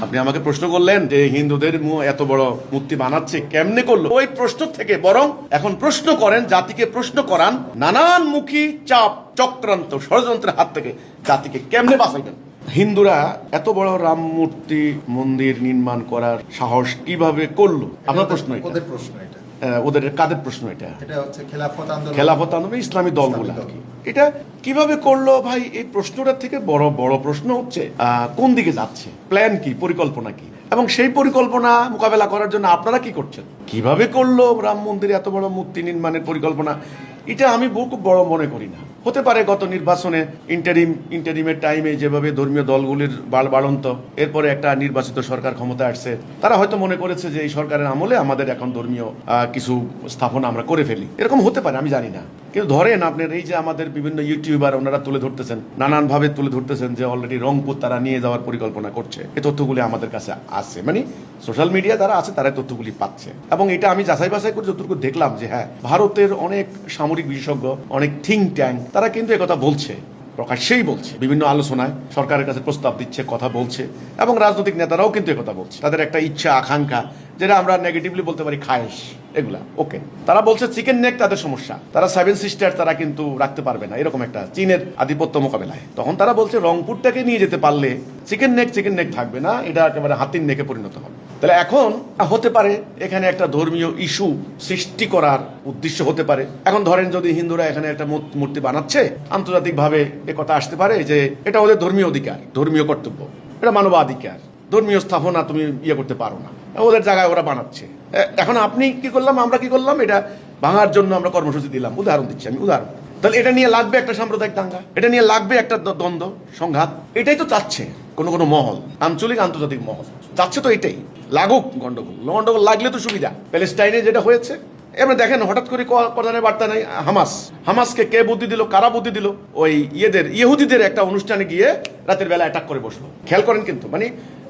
আপনি আমাকে প্রশ্ন করলেন যে হিন্দুদের এত বড় মূর্তি বানাচ্ছে কেমনে করলো, ওই প্রশ্ন থেকে বরং এখন প্রশ্ন করেন, জাতিকে প্রশ্ন করান নানানমুখী চাপ চক্রান্ত ষড়যন্ত্রের হাত থেকে জাতিকে কেমনে বাঁচাইবেন। হিন্দুরা এত বড় রাম মূর্তি মন্দির নির্মাণ করার সাহস কিভাবে করলো? আপনার প্রশ্ন এটা? ওদের প্রশ্ন এটা। ওদের কাদের প্রশ্ন এটা? এটা হচ্ছে খেলাফত আন্দোলন, ইসলামী দলগুলো আর কি। এটা কিভাবে করলো ভাই? এই প্রশ্নটার থেকে বড় বড় প্রশ্ন হচ্ছে কোন দিকে যাচ্ছে, প্ল্যান কি, পরিকল্পনা কি, এবং সেই পরিকল্পনা মোকাবেলা করার জন্য আপনারা কি করছেন? কিভাবে করলো রাম মন্দিরে এত বড় মূর্তি নির্মাণের পরিকল্পনা? এটা আমি খুব বড় মনে করি না। হতে পারে গত নির্বাচনে ইন্টারিমের টাইমে যেভাবে ধর্মীয় দলগুলির বাড়ন্ত, এরপরে একটা নির্বাচিত সরকার ক্ষমতা আসছে, তারা হয়তো মনে করেছে যে এই সরকারের আমলে আমাদের এখন ধর্মীয় কিছু স্থাপনা আমরা করে ফেলি, এরকম হতে পারে, আমি জানি না। কিন্তু ধরেন আপনার এই যে আমাদের বিভিন্ন ইউটিউবার ওনারা তুলে ধরতেছেন, নানানভাবে তুলে ধরতেছেন যে অলরেডি রংপুর তারা নিয়ে যাওয়ার পরিকল্পনা করছে। এই তথ্যগুলি আমাদের কাছে আছে, মানে সোশ্যাল মিডিয়া যারা আছে তারা তথ্যগুলি পাচ্ছে, এবং এটা আমি যাচাই বাছাই করে যতটুকু দেখলাম যে হ্যাঁ, ভারতের অনেক সামরিক বিশেষজ্ঞ, অনেক থিঙ্ক ট্যাঙ্ক তারা কিন্তু একথা বলছে, প্রকাশ্যেই বলছে, বিভিন্ন আলোচনায় সরকারের কাছে প্রস্তাব দিচ্ছে, কথা বলছে, এবং রাজনৈতিক নেতারাও কিন্তু একথা বলছে। তাদের একটা ইচ্ছা আকাঙ্ক্ষা, যেটা আমরা নেগেটিভলি বলতে পারি খায়েশ, এগুলা ওকে। তারা বলছে চিকেন নেক তাদের সমস্যা, তারা 7 সিস্টার তারা কিন্তু রাখতে পারবে না, এরকম একটা চীনের আধিপত্য মোকাবেলায়। তখন তারা বলছে রংপুরটাকে নিয়ে যেতে পারলে চিকেন নেক থাকবে না, এটা একেবারে হাতির নেকে পরিণত হবে। তাহলে এখন হতে পারে এখানে একটা ধর্মীয় ইস্যু সৃষ্টি করার উদ্দেশ্য হতে পারে। এখন ধরেন যদি হিন্দুরা এখানে একটা মূর্তি বানাচ্ছে, আন্তর্জাতিকভাবে এ কথা আসতে পারে যে এটা ওদের ধর্মীয় অধিকার, ধর্মীয় কর্তব্য, এটা মানবাধিকার, ধর্মীয় স্থাপনা তুমি করতে পারো না, ওদের জায়গায় ওরা বানাচ্ছে। এখন আপনি কি করলাম, আমরা কি করলাম, এটা ভাঙার জন্য আমরা কর্মসূচি দিলাম, উদাহরণ দিচ্ছি আমি, উদাহরণ। তাহলে এটা নিয়ে লাগবে একটা সাম্প্রদায়িক দাঙ্গা, এটা নিয়ে লাগবে একটা দ্বন্দ্ব সংঘাত, এটাই তো চাচ্ছে কোনো মহল, আঞ্চলিক আন্তর্জাতিক মহল চাচ্ছে তো এটাই, লাগুক গন্ডগোল লাগলে তো সুবিধা। প্যালেস্টাইনে যেটা হয়েছে, এবার দেখেন হঠাৎ করে কথানের বার্তা নাই, হামাসকে কে বুদ্ধি দিল, কারা বুদ্ধি দিল? ওই ইহুদিদের একটা অনুষ্ঠানে গিয়ে রাতের বেলা অ্যাটাক করে বসলো। খেয়াল করেন কিন্তু, মানে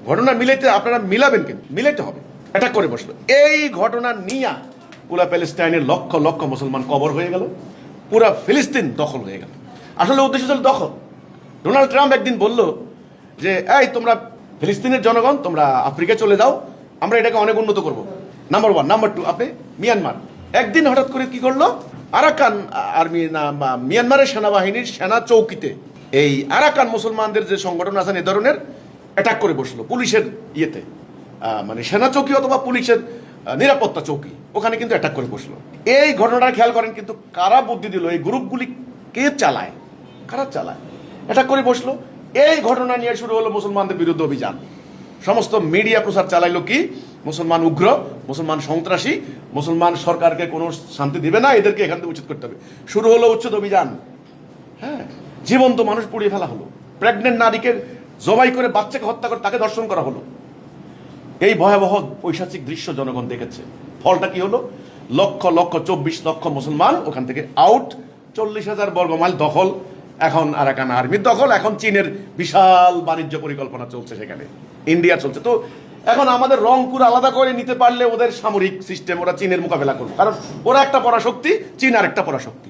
ঘটনা মিলাইতে আপনারা মিলাবেন, কিন্তু মিলাইতে হবে। অ্যাটাক করে বসলো, এই ঘটনা নিয়ে পুরা প্যালেস্টাইনের লক্ষ লক্ষ মুসলমান কবর হয়ে গেল, পুরা ফিলিস্তিন দখল হয়ে গেল। আসলে উদ্দেশ্য ছিল দখল। ডোনাল্ড ট্রাম্প একদিন বলল যে এই তোমরা ফিলিস্তিনের জনগণ তোমরা আফ্রিকায় চলে যাও, আমরা এটাকে অনেক উন্নত করব। নাম্বার 1, নাম্বার 2 আপনি মিয়ানমার। একদিন হঠাৎ করে কি করলো, আরাকান আর্মি না মিয়ানমারের সেনাবাহিনীর সেনা চৌকিতে এই আরাকান মুসলমানদের যে সংগঠন আছেন এ ধরনের অ্যাটাক করে বসলো পুলিশের ইয়েতে, মানে সেনা চৌকি অথবা পুলিশের নিরাপত্তা চৌকি, ওখানে কিন্তু অ্যাটাক করে বসলো। এই ঘটনাটা খেয়াল করেন কিন্তু, কারা বুদ্ধি দিল, এই গ্রুপগুলি কে চালায়, কারা চালায়, অ্যাটাক করে বসলো। এই ঘটনা নিয়ে শুরু হলো মুসলমানদের বিরুদ্ধে অভিযান। সমস্ত মিডিয়া প্রচার চালাইলো কি, মুসলমান উগ্র, মুসলমান সন্ত্রাসী, মুসলমান সরকারকে কোনো শান্তি দিবে না, এদেরকে এখান থেকে উচ্ছেদ করতে হবে। শুরু হলো উচ্ছেদ অভিযান। হ্যাঁ, জীবন্ত মানুষ পুড়িয়ে ফেলা হলো, প্রেগনেন্ট নারীকে জবাই করে বাচ্চাকে হত্যা করে তাকে ধর্ষণ করা হলো। এই ভয়াবহ পৈশাচিক দৃশ্য জনগণ দেখেছে। ফলটা কি হলো, লক্ষ লক্ষ 24 লক্ষ মুসলমান ওখান থেকে আউট, 40,000 বর্গমাইল দখল, এখন আরাকান আর্মির দখল, এখন চীনের বিশাল বাণিজ্য পরিকল্পনা চলছে, সেখানে ইন্ডিয়া চলছে। তো এখন আমাদের রংপুর আলাদা করে নিতে পারলে ওদের সামরিক সিস্টেম, ওরা চীনের মোকাবেলা করবে, কারণ ওরা একটা পরাশক্তি, চীন আর একটা পরাশক্তি।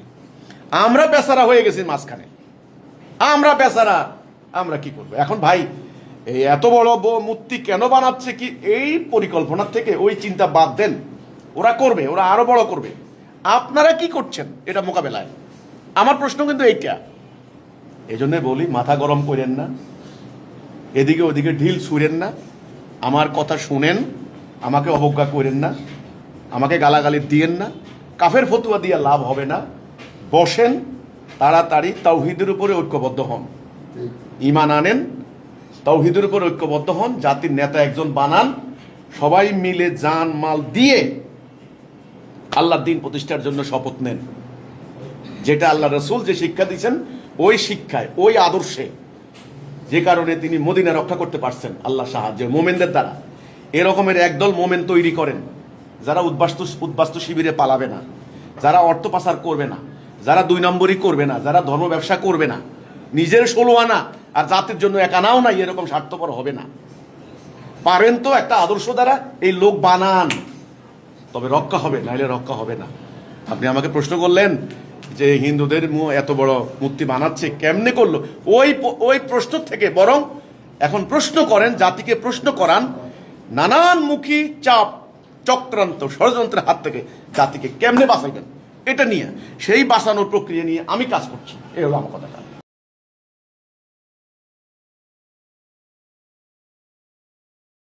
আমরা বেচারা হয়ে গেছি মাঝখানে, আমরা বেচারা, আমরা কি করবো এখন ভাই? এই এত বড় মূর্তি কেন বানাচ্ছে কি, এই পরিকল্পনার থেকে ওই চিন্তা বাদ দেন, ওরা করবে, ওরা আরো বড় করবে। আপনারা কি করছেন এটা মোকাবেলায়? আমার প্রশ্ন কিন্তু এইটা। এই জন্য বলি, মাথা গরম করেন না, এদিকে ওদিকে ঢিল ছুঁড়েন না, আমার কথা শুনেন, আমাকে অবজ্ঞা করেন না, আমাকে গালাগালি দিয়েন না, কাফের ফতুয়া দিয়ে লাভ হবে না। বসেন, তাড়াতাড়ি তাওহীদের উপরে ঐক্যবদ্ধ হন, ঈমান আনেন, তাওহীদের উপর ঐক্যবদ্ধ হন, জাতির নেতা একজন বানান, সবাই মিলে জান মাল দিয়ে আল্লাহর দ্বীন প্রতিষ্ঠার জন্য শপথ নেন। যেটা আল্লাহ রাসূল যে শিক্ষা দিয়েছেন, ওই শিক্ষায়, ওই আদর্শে, যে কারণে তিনি মদিনা রক্ষা করতে পারছেন আল্লাহ সাহায্যে মোমেনদের দ্বারা। এরকমের একদল মোমেন তৈরি করেন, যারা উদ্বাস্তু শিবিরে পালাবে না, যারা অর্থ পাচার করবে না, যারা 2 নম্বরই করবে না, যারা ধর্ম ব্যবসা করবে না, নিজের 16 আনা আর জাতির জন্য 1 আনাও নাই, এরকম স্বার্থপর হবে না। পারেন তো একটা আদর্শ দ্বারা এই লোক বানান, তবে রক্ষা হবে, নাইলে রক্ষা হবে না। আপনি আমাকে প্রশ্ন করলেন যে হিন্দুদের এত বড় মূর্তি বানাচ্ছে কেমনে করলো, ওই প্রশ্ন থেকে বরং এখন প্রশ্ন করেন, জাতিকে প্রশ্ন করান, নানানমুখী চাপ, চক্রান্ত, ষড়যন্ত্রের হাত থেকে জাতিকে কেমনে বাঁচাইবেন এটা নিয়ে, সেই বাঁচানোর প্রক্রিয়া নিয়ে আমি কাজ করছি। এই হলো আমার কথা।